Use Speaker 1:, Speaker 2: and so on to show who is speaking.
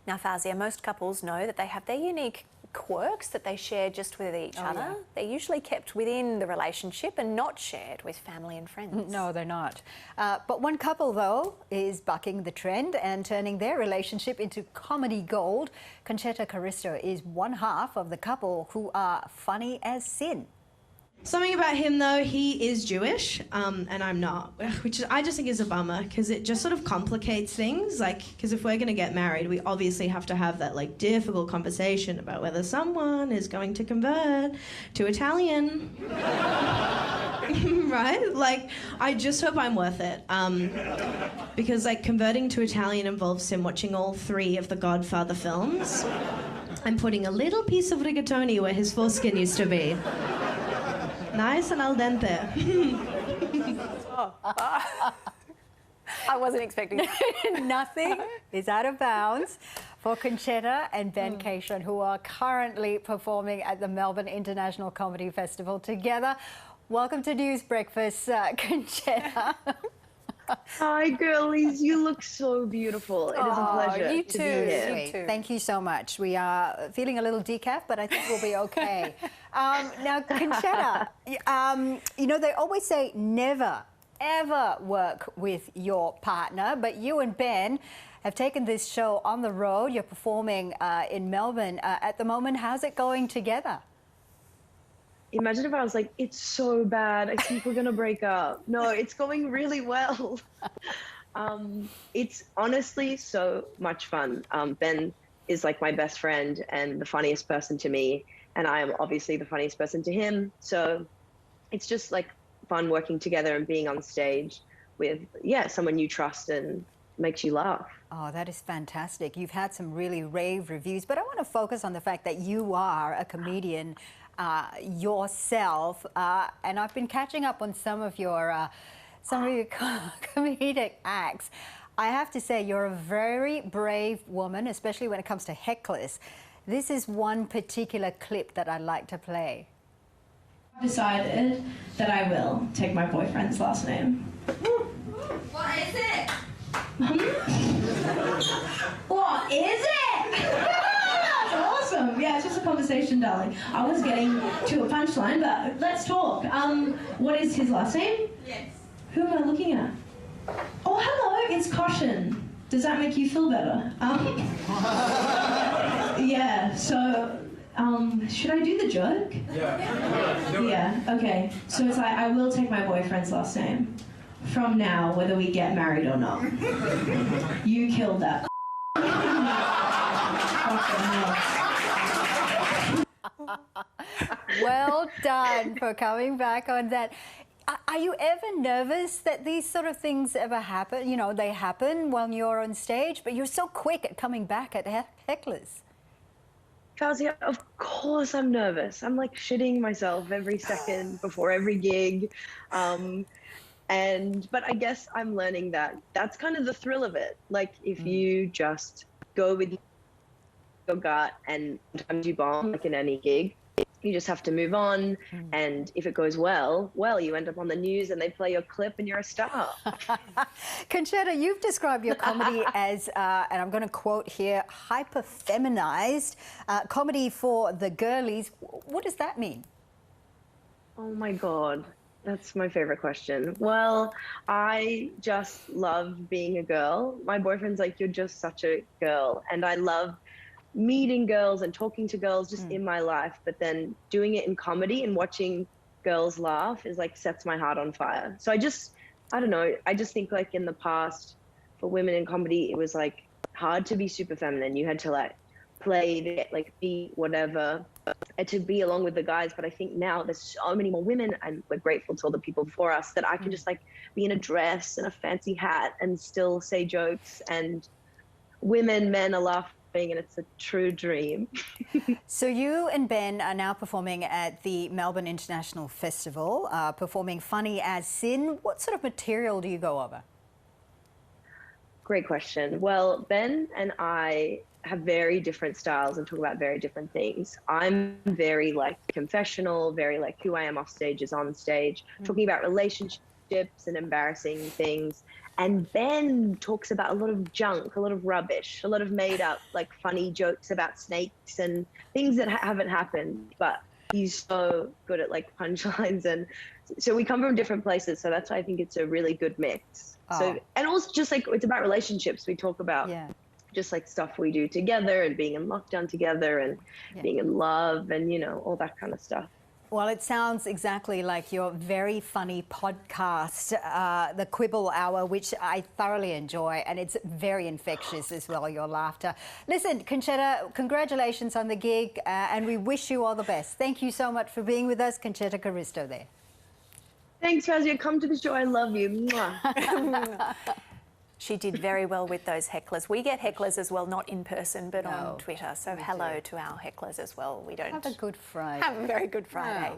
Speaker 1: Now, Fauziah, most couples know that they have their unique quirks that they share just with each other.
Speaker 2: Yeah.
Speaker 1: They're usually kept within the relationship and not shared with family and friends.
Speaker 2: No, they're not. But one couple, though, is bucking the trend and turning their relationship into comedy gold. Concetta Caristo is one half of the couple who are funny as sin.
Speaker 3: Something about him, though, he is Jewish, and I'm not, which I just think is a bummer, because it just sort of complicates things. Like, because if we're going to get married, we obviously have to have that, like, difficult conversation about whether someone is going to convert to Italian. Right? Like, I just hope I'm worth it. Because, like, converting to Italian involves him watching all 3 of the Godfather films and putting a little piece of rigatoni where his foreskin used to be. Nice and al dente.
Speaker 1: I wasn't expecting that.
Speaker 2: Nothing is out of bounds for Concetta and Ben Cation, who are currently performing at the Melbourne International Comedy Festival together. Welcome to News Breakfast, Concetta.
Speaker 4: Hi, girlies. You look so beautiful. It is a pleasure
Speaker 1: you
Speaker 4: to
Speaker 1: too.
Speaker 4: be here.
Speaker 1: You too.
Speaker 2: Thank you so much. We are feeling a little decaf, but I think we'll be okay. Now, Concetta, you know, they always say never, ever work with your partner, but you and Ben have taken this show on the road. You're performing in Melbourne at the moment. How's it going together?
Speaker 4: Imagine if I was like, it's so bad. I think we're going to break up. No, it's going really well. It's honestly so much fun. Ben is like my best friend and the funniest person to me. And I am obviously the funniest person to him. So it's just like fun working together and being on stage with, someone you trust and makes you laugh.
Speaker 2: Oh, that is fantastic. You've had some really rave reviews, but I want to focus on the fact that you are a comedian yourself, and I've been catching up on some of your comedic acts. I have to say, you're a very brave woman, especially when it comes to hecklers. This is one particular clip that I'd like to play.
Speaker 3: I've decided that I will take my boyfriend's last name.
Speaker 5: What is it?
Speaker 3: What is it? That's awesome. Yeah, it's just a conversation, darling. I was getting to a punchline, but let's talk. What is his last name?
Speaker 5: Yes.
Speaker 3: Who am I looking at? Oh, hello, it's Caution. Does that make you feel better? Yeah, so, should I do the joke?
Speaker 6: Yeah.
Speaker 3: Yeah, okay. So it's like, I will take my boyfriend's last name. From now, whether we get married or not. You killed that.
Speaker 2: Well done for coming back on that. Are you ever nervous that these sort of things ever happen? You know, they happen when you're on stage, but you're so quick at coming back at hecklers.
Speaker 4: Fauziah, of course I'm nervous. I'm like shitting myself every second before every gig. But I guess I'm learning that that's kind of the thrill of it. Like if you just go with your gut and sometimes you bomb, like in any gig, you just have to move on. And if it goes well, you end up on the news and they play your clip and you're a star.
Speaker 2: Concetta, you've described your comedy as, and I'm going to quote here, hyper-feminized, comedy for the girlies. What does that mean?
Speaker 4: Oh my God. That's my favorite question. Well, I just love being a girl. My boyfriend's like, you're just such a girl. And I love meeting girls and talking to girls just in my life. But then doing it in comedy and watching girls laugh is like sets my heart on fire. So I don't know. I just think like in the past for women in comedy, it was like hard to be super feminine. You had to like play, like be whatever, and to be along with the guys. But I think now there's so many more women, and we're grateful to all the people before us, that I can just like be in a dress and a fancy hat and still say jokes, and men are laughing, and it's a true dream.
Speaker 2: So you and Ben are now performing at the Melbourne International Festival, performing Funny as Sin. What sort of material do you go over?
Speaker 4: Great question. Well, Ben and I have very different styles and talk about very different things. I'm very like confessional, very like who I am off stage is on stage, talking about relationships and embarrassing things. And Ben talks about a lot of junk, a lot of rubbish, a lot of made up, like funny jokes about snakes and things that haven't happened. But he's so good at like punchlines. And so we come from different places. So that's why I think it's a really good mix. So, and also just like, it's about relationships. We talk about just like stuff we do together and being in lockdown together and being in love and, you know, all that kind of stuff.
Speaker 2: Well, it sounds exactly like your very funny podcast, The Quibble Hour, which I thoroughly enjoy, and it's very infectious as well, your laughter. Listen, Concetta, congratulations on the gig, and we wish you all the best. Thank you so much for being with us, Concetta Caristo there.
Speaker 4: Thanks, Fauziah. Come to the show. I love you. Mwah.
Speaker 1: She did very well with those hecklers. We get hecklers as well, not in person, but on Twitter. So hello to our hecklers as well. We don't
Speaker 2: Have a good Friday.
Speaker 1: have a very good Friday.